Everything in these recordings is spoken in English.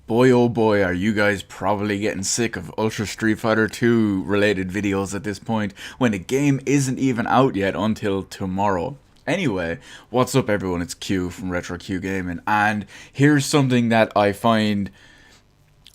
Boy oh boy, are you guys probably getting sick of Ultra Street Fighter 2 related videos at this point when the game isn't even out yet until tomorrow. Anyway, what's up everyone, it's Q from Retro Q Gaming, and here's something that I find,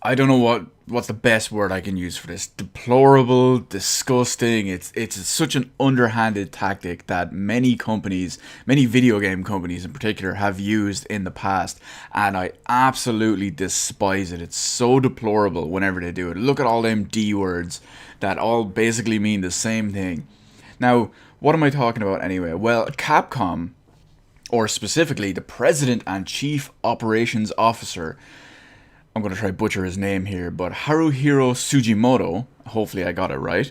I don't know what's the best word I can use for this. Deplorable, disgusting. It's such an underhanded tactic that many companies, many video game companies in particular, have used in the past, and I absolutely despise it. It's so deplorable whenever they do it. Look at all them D words that all basically mean the same thing. Now, what am I talking about anyway? Well, Capcom, or specifically the President and Chief Operations Officer, I'm going to try to butcher his name here, but Haruhiro Sugimoto, hopefully I got it right,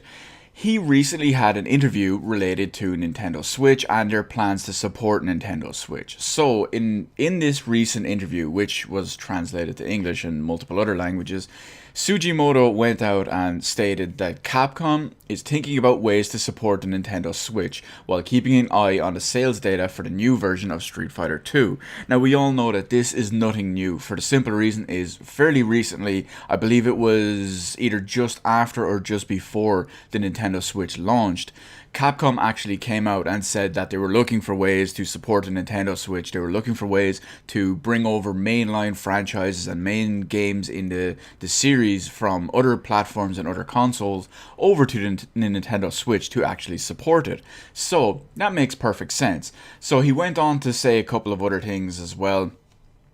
he recently had an interview related to Nintendo Switch and their plans to support Nintendo Switch. So, in this recent interview, which was translated to English and multiple other languages, Sugimoto went out and stated that Capcom is thinking about ways to support the Nintendo Switch while keeping an eye on the sales data for the new version of Street Fighter 2. Now, we all know that this is nothing new, for the simple reason is fairly recently, I believe it was either just after or just before the Nintendo Switch launched, Capcom actually came out and said that they were looking for ways to support the Nintendo Switch. They were looking for ways to bring over mainline franchises and main games in the series from other platforms and other consoles over to the Nintendo Switch to actually support it. So that makes perfect sense. So he went on to say a couple of other things as well.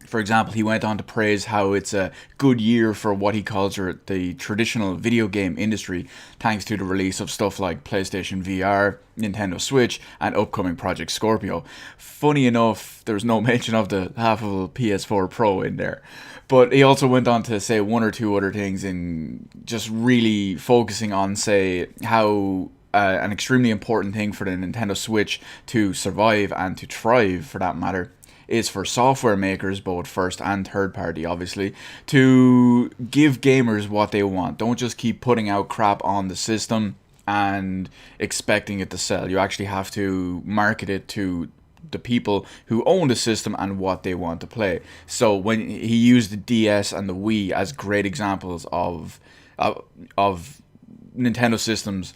For example, he went on to praise how it's a good year for what he calls the traditional video game industry, thanks to the release of stuff like PlayStation VR, Nintendo Switch, and upcoming Project Scorpio. Funny enough, there's no mention of the half of a PS4 Pro in there. But he also went on to say one or two other things in just really focusing on, say, how an extremely important thing for the Nintendo Switch to survive and to thrive, for that matter, is for software makers, both first and third party obviously, to give gamers what they want. Don't just keep putting out crap on the system and expecting it to sell. You actually have to market it to the people who own the system and what they want to play. So when he used the DS and the Wii as great examples of Nintendo systems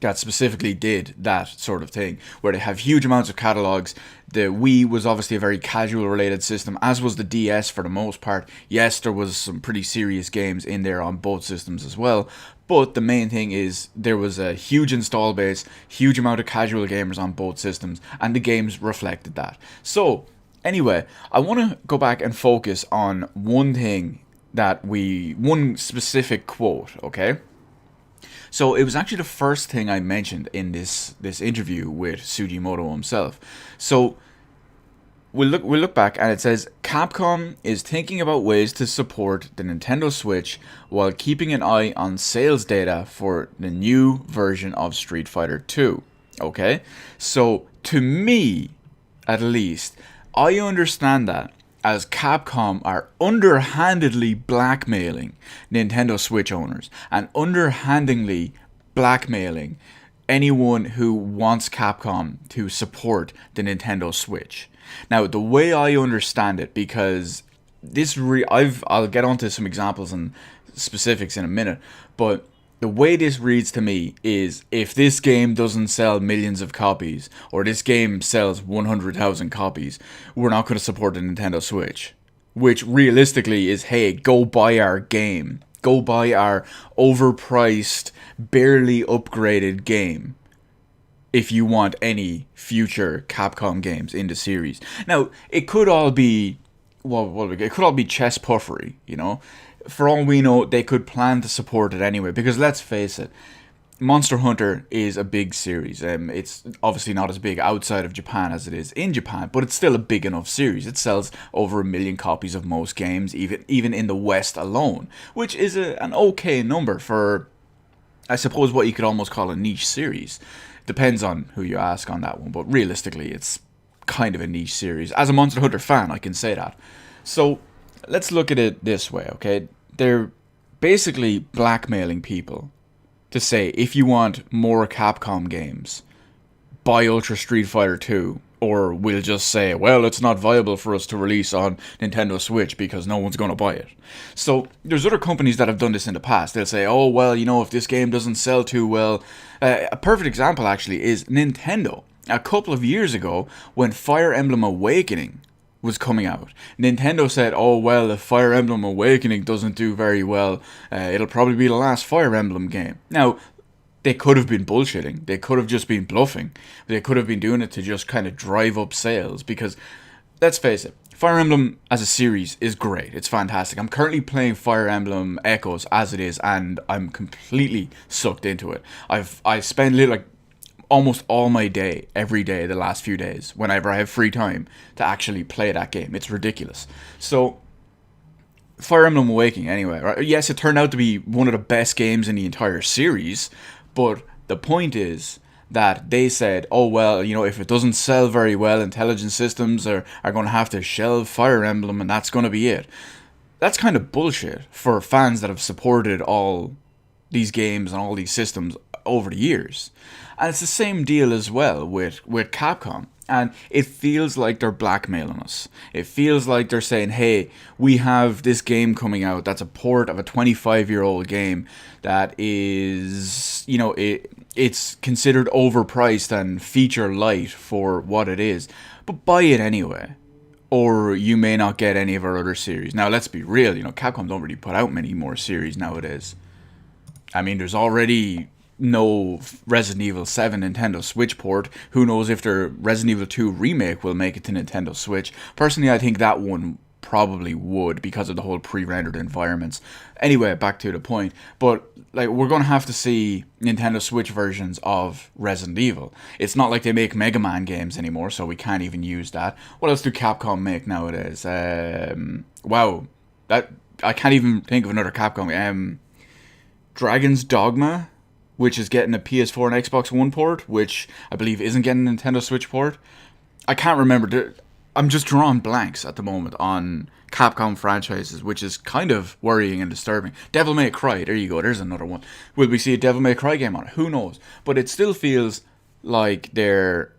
that specifically did that sort of thing, where they have huge amounts of catalogs. The Wii was obviously a very casual related system, as was the DS for the most part. Yes, there was some pretty serious games in there on both systems as well, but the main thing is there was a huge install base, huge amount of casual gamers on both systems, and the games reflected that. So anyway, I want to go back and focus on one specific quote, okay? So it was actually the first thing I mentioned in this interview with Sugimoto himself. So we'll look back, and it says Capcom is thinking about ways to support the Nintendo Switch while keeping an eye on sales data for the new version of Street Fighter 2. Okay? So to me, at least, I understand that as Capcom are underhandedly blackmailing Nintendo Switch owners and underhandedly blackmailing anyone who wants Capcom to support the Nintendo Switch. Now, the way I understand it, because I'll get onto some examples and specifics in a minute, but the way this reads to me is, if this game doesn't sell millions of copies, or this game sells 100,000 copies, we're not going to support the Nintendo Switch. Which realistically is, hey, go buy our game. Go buy our overpriced, barely upgraded game if you want any future Capcom games in the series. Now, it could all be, it could all be chest puffery, you know? For all we know, they could plan to support it anyway, because let's face it, Monster Hunter is a big series. It's obviously not as big outside of Japan as it is in Japan, but it's still a big enough series. It sells over 1 million copies of most games, even in the West alone, which is an okay number for, I suppose, what you could almost call a niche series. Depends on who you ask on that one, but realistically, it's kind of a niche series. As a Monster Hunter fan, I can say that. So let's look at it this way, okay? They're basically blackmailing people to say, if you want more Capcom games, buy Ultra Street Fighter 2 Or we'll just say, well, it's not viable for us to release on Nintendo Switch because no one's going to buy it. So there's other companies that have done this in the past. They'll say, oh, well, if this game doesn't sell too well. A perfect example, actually, is Nintendo. A couple of years ago, when Fire Emblem Awakening was coming out, Nintendo said, oh, well, if Fire Emblem Awakening doesn't do very well, it'll probably be the last Fire Emblem game. Now, they could have been bullshitting. They could have just been bluffing. They could have been doing it to just kind of drive up sales. Because, let's face it, Fire Emblem as a series is great. It's fantastic. I'm currently playing Fire Emblem Echoes as it is, and I'm completely sucked into it. I spend almost all my day, every day, the last few days, whenever I have free time, to actually play that game. It's ridiculous. So, Fire Emblem Awakening, anyway, right? Yes, it turned out to be one of the best games in the entire series, but the point is that they said, oh, well, if it doesn't sell very well, Intelligent Systems are going to have to shelve Fire Emblem, and that's going to be it. That's kind of bullshit for fans that have supported all these games and all these systems over the years. And it's the same deal as well with Capcom. And it feels like they're blackmailing us. It feels like they're saying, hey, we have this game coming out that's a port of a 25-year-old game that is, it's considered overpriced and feature light for what it is. But buy it anyway. Or you may not get any of our other series. Now, let's be real, Capcom don't really put out many more series nowadays. I mean, there's already no Resident Evil 7 Nintendo Switch port. Who knows if their Resident Evil 2 remake will make it to Nintendo Switch. Personally, I think that one probably would because of the whole pre-rendered environments. Anyway, back to the point. But we're going to have to see Nintendo Switch versions of Resident Evil. It's not like they make Mega Man games anymore, so we can't even use that. What else do Capcom make nowadays? Wow, that I can't even think of another Capcom game. Dragon's Dogma, which is getting a PS4 and Xbox One port, which I believe isn't getting a Nintendo Switch port. I can't remember. I'm just drawing blanks at the moment on Capcom franchises, which is kind of worrying and disturbing. Devil May Cry, there you go, there's another one. Will we see a Devil May Cry game on it? Who knows? But it still feels like they're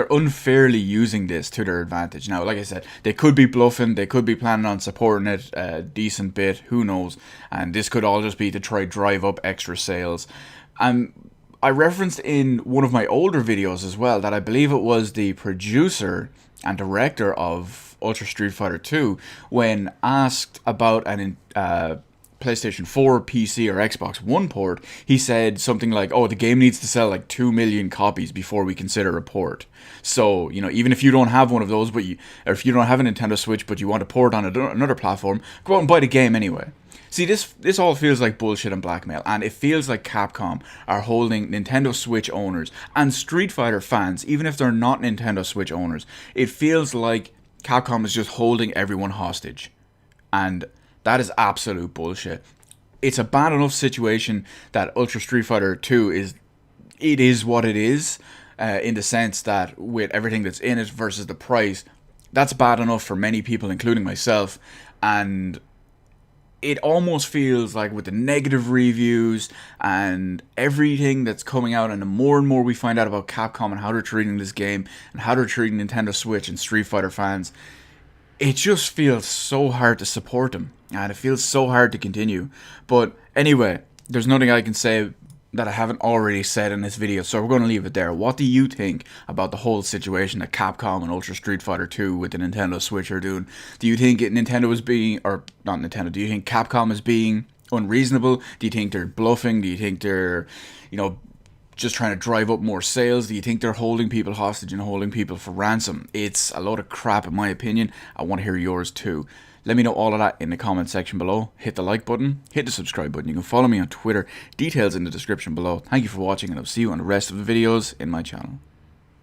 unfairly using this to their advantage. Now, like I said, they could be bluffing, they could be planning on supporting it a decent bit, who knows, and this could all just be to try drive up extra sales. I referenced in one of my older videos as well that I believe it was the producer and director of Ultra Street Fighter 2 when asked about an PlayStation 4, PC, or Xbox One port, he said something like, oh, the game needs to sell 2 million copies before we consider a port. So, even if you don't have one of those, or if you don't have a Nintendo Switch, but you want to port on another platform, go out and buy the game anyway. See, this all feels like bullshit and blackmail, and it feels like Capcom are holding Nintendo Switch owners and Street Fighter fans, even if they're not Nintendo Switch owners, it feels like Capcom is just holding everyone hostage. And that is absolute bullshit. It's a bad enough situation that Ultra Street Fighter 2 is what it is, in the sense that with everything that's in it versus the price, that's bad enough for many people, including myself, and it almost feels like with the negative reviews and everything that's coming out, and the more and more we find out about Capcom and how they're treating this game and how they're treating Nintendo Switch and Street Fighter fans, it just feels so hard to support them, and it feels so hard to continue. But anyway, there's nothing I can say that I haven't already said in this video, so we're going to leave it there. What do you think about the whole situation that Capcom and Ultra Street Fighter 2 with the Nintendo Switch are doing? Do you think Nintendo is being, or not Nintendo, do you think Capcom is being unreasonable? Do you think they're bluffing? Do you think they're, just trying to drive up more sales? Do you think they're holding people hostage and holding people for ransom? It's a load of crap in my opinion. I want to hear yours too. Let me know all of that in the comment section below. Hit the like button, hit the subscribe button. You can follow me on Twitter. Details in the description below. Thank you for watching, and I'll see you on the rest of the videos in my channel.